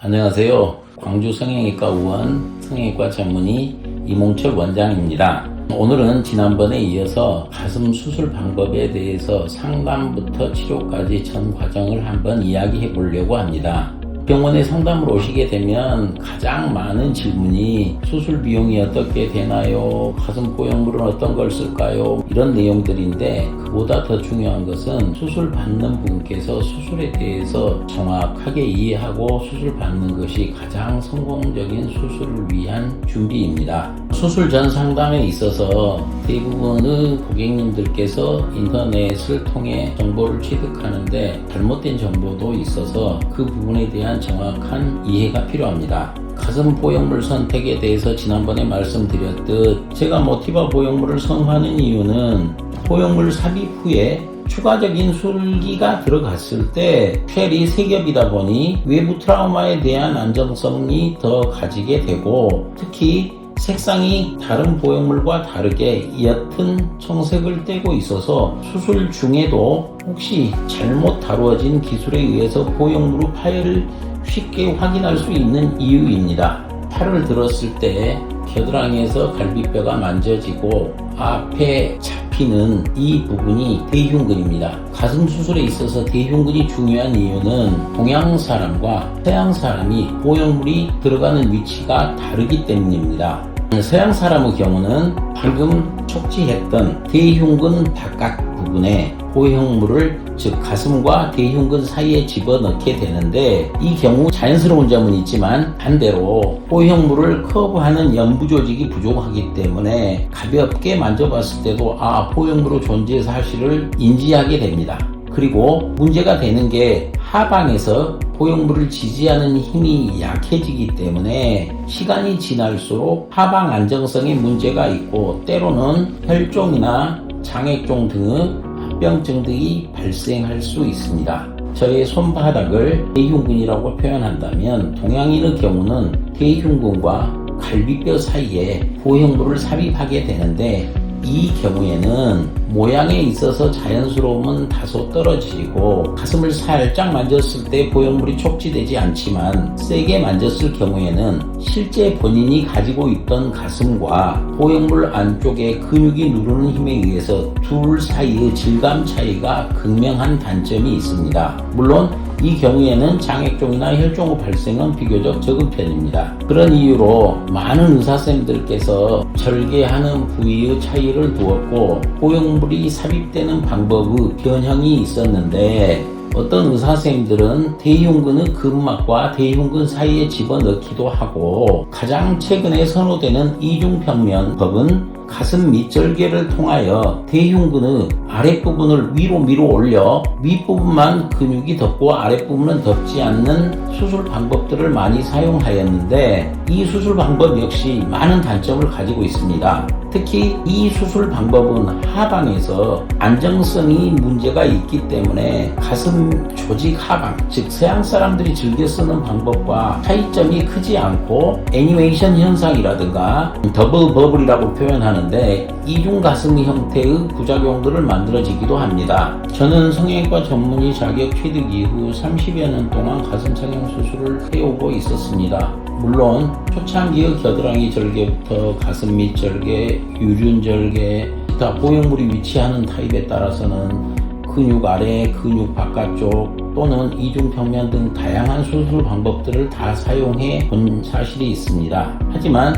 안녕하세요. 광주 성형외과 의원 성형외과 전문의 이몽철 원장입니다. 오늘은 지난번에 이어서 가슴 수술 방법에 대해서 상담부터 치료까지 전 과정을 한번 이야기해 보려고 합니다. 병원에 상담을 오시게 되면 가장 많은 질문이 수술 비용이 어떻게 되나요? 가슴 보형물은 어떤 걸 쓸까요? 이런 내용들인데 그보다 더 중요한 것은 수술 받는 분께서 수술에 대해서 정확하게 이해하고 수술 받는 것이 가장 성공적인 수술을 위한 준비입니다. 수술 전 상담에 있어서 대부분의 고객님들께서 인터넷을 통해 정보를 취득하는데 잘못된 정보도 있어서 그 부분에 대한 정확한 이해가 필요합니다. 가슴 보형물 선택에 대해서 지난번에 말씀드렸듯 제가 모티바 보형물을 선호하는 이유는 보형물 삽입 후에 추가적인 술기가 들어갔을 때 쉘이 세 겹이다 보니 외부 트라우마에 대한 안정성이 더 가지게 되고 특히 색상이 다른 보형물과 다르게 옅은 청색을 띠고 있어서 수술 중에도 혹시 잘못 다루어진 기술에 의해서 보형물의 파열을 쉽게 확인할 수 있는 이유입니다. 팔을 들었을 때 겨드랑이에서 갈비뼈가 만져지고 앞에 잡히는 이 부분이 대흉근입니다. 가슴 수술에 있어서 대흉근이 중요한 이유는 동양 사람과 서양 사람이 보형물이 들어가는 위치가 다르기 때문입니다. 서양 사람의 경우는 방금 촉지했던 대흉근 바깥 부분에 보형물을 즉 가슴과 대흉근 사이에 집어넣게 되는데 이 경우 자연스러운 점은 있지만 반대로 보형물을 커브하는 연부 조직이 부족하기 때문에 가볍게 만져봤을 때도 보형물의 존재 사실을 인지하게 됩니다. 그리고 문제가 되는 게 하방에서 보형물을 지지하는 힘이 약해지기 때문에 시간이 지날수록 하방 안정성에 문제가 있고 때로는 혈종이나 장액종 등의 합병증 등이 발생할 수 있습니다. 저의 손바닥을 대흉근이라고 표현한다면 동양인의 경우는 대흉근과 갈비뼈 사이에 보형물을 삽입하게 되는데 이 경우에는 모양에 있어서 자연스러움은 다소 떨어지고 가슴을 살짝 만졌을 때 보형물이 촉지되지 않지만 세게 만졌을 경우에는 실제 본인이 가지고 있던 가슴과 보형물 안쪽에 근육이 누르는 힘에 의해서 둘 사이의 질감 차이가 극명한 단점이 있습니다. 물론 이 경우에는 장액종이나 혈종의 발생은 비교적 적은 편입니다. 그런 이유로 많은 의사선생님들께서 절개하는 부위의 차이를 두었고 보형물이 삽입되는 방법의 변형이 있었는데 어떤 의사선생님들은 대흉근의 근막과 대흉근 사이에 집어넣기도 하고 가장 최근에 선호되는 이중평면법은 가슴 밑절개를 통하여 대흉근의 아랫부분을 위로 밀어 올려 윗부분만 근육이 덮고 아랫부분은 덮지 않는 수술 방법들을 많이 사용하였는데 이 수술 방법 역시 많은 단점을 가지고 있습니다. 특히 이 수술 방법은 하방에서 안정성이 문제가 있기 때문에 가슴 조직 하방, 즉 서양 사람들이 즐겨 쓰는 방법과 차이점이 크지 않고 애니메이션 현상이라든가 더블 버블이라고 표현하는데 이중 가슴 형태의 부작용들을 만들어지기도 합니다. 저는 성형외과 전문의 자격 취득 이후 30여 년 동안 가슴 성형 수술을 해오고 있었습니다. 물론 초창기의 겨드랑이 절개부터 가슴 밑 절개, 유륜 절개, 기타 보형물이 위치하는 타입에 따라서는 근육 아래, 근육 바깥쪽 또는 이중평면 등 다양한 수술 방법들을 다 사용해 본 사실이 있습니다. 하지만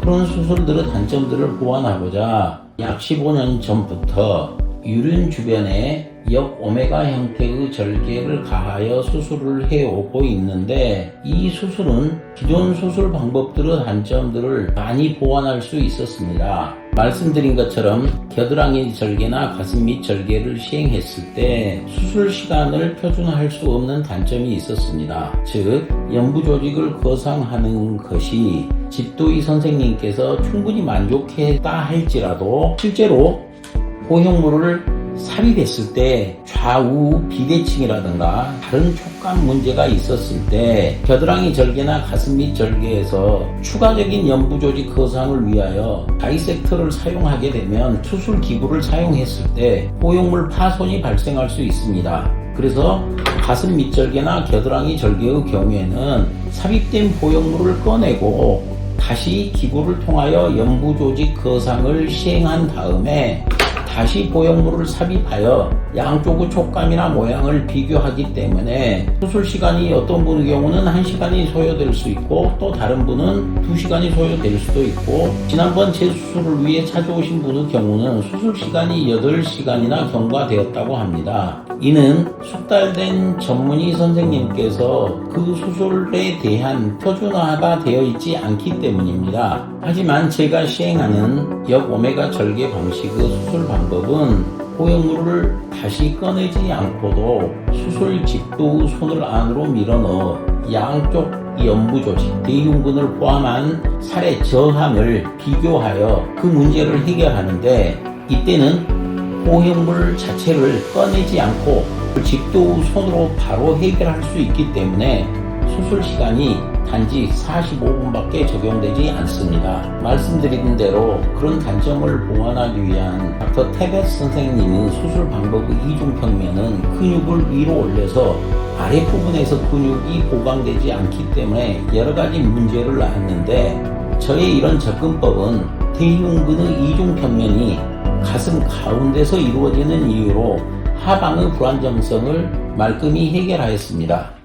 그런 수술들의 단점들을 보완하고자 약 15년 전부터 유륜 주변에 역오메가 형태의 절개를 가하여 수술을 해오고 있는데 이 수술은 기존 수술 방법들의 단점들을 많이 보완할 수 있었습니다. 말씀드린 것처럼 겨드랑이 절개나 가슴 밑 절개를 시행했을 때 수술 시간을 표준화할 수 없는 단점이 있었습니다. 즉 연부 조직을 거상하는 것이 집도의 선생님께서 충분히 만족했다 할지라도 실제로 보형물을 삽입했을 때 좌우 비대칭이라든가 다른 촉감 문제가 있었을 때 겨드랑이 절개나 가슴 밑 절개에서 추가적인 연부 조직 거상을 위하여 다이섹터를 사용하게 되면 수술 기구를 사용했을 때 보형물 파손이 발생할 수 있습니다. 그래서 가슴 밑절개나 겨드랑이 절개의 경우에는 삽입된 보형물을 꺼내고 다시 기구를 통하여 연부 조직 거상을 시행한 다음에 다시 보형물을 삽입하여 양쪽의 촉감이나 모양을 비교하기 때문에 수술 시간이 어떤 분의 경우는 1시간이 소요될 수 있고 또 다른 분은 2시간이 소요될 수도 있고 지난번 재수술을 위해 찾아오신 분의 경우는 수술 시간이 8시간이나 경과되었다고 합니다. 이는 숙달된 전문의 선생님께서 그 수술에 대한 표준화가 되어 있지 않기 때문입니다. 하지만 제가 시행하는 역오메가 절개 방식의 수술 방법은 보형물을 다시 꺼내지 않고도 수술 직도 손을 안으로 밀어넣어 양쪽 연부 조직, 대흉근을 포함한 살의 저항을 비교하여 그 문제를 해결하는데 이때는 보형물 자체를 꺼내지 않고 직도 손으로 바로 해결할 수 있기 때문에 수술 시간이 단지 45분밖에 적용되지 않습니다. 말씀드린 대로 그런 단점을 보완하기 위한 닥터 테베스 선생님의 수술 방법의 이중평면은 근육을 위로 올려서 아랫부분에서 근육이 보강되지 않기 때문에 여러가지 문제를 낳았는데 저의 이런 접근법은 대흉근의 이중평면이 가슴 가운데서 이루어지는 이유로 하방의 불안정성을 말끔히 해결하였습니다.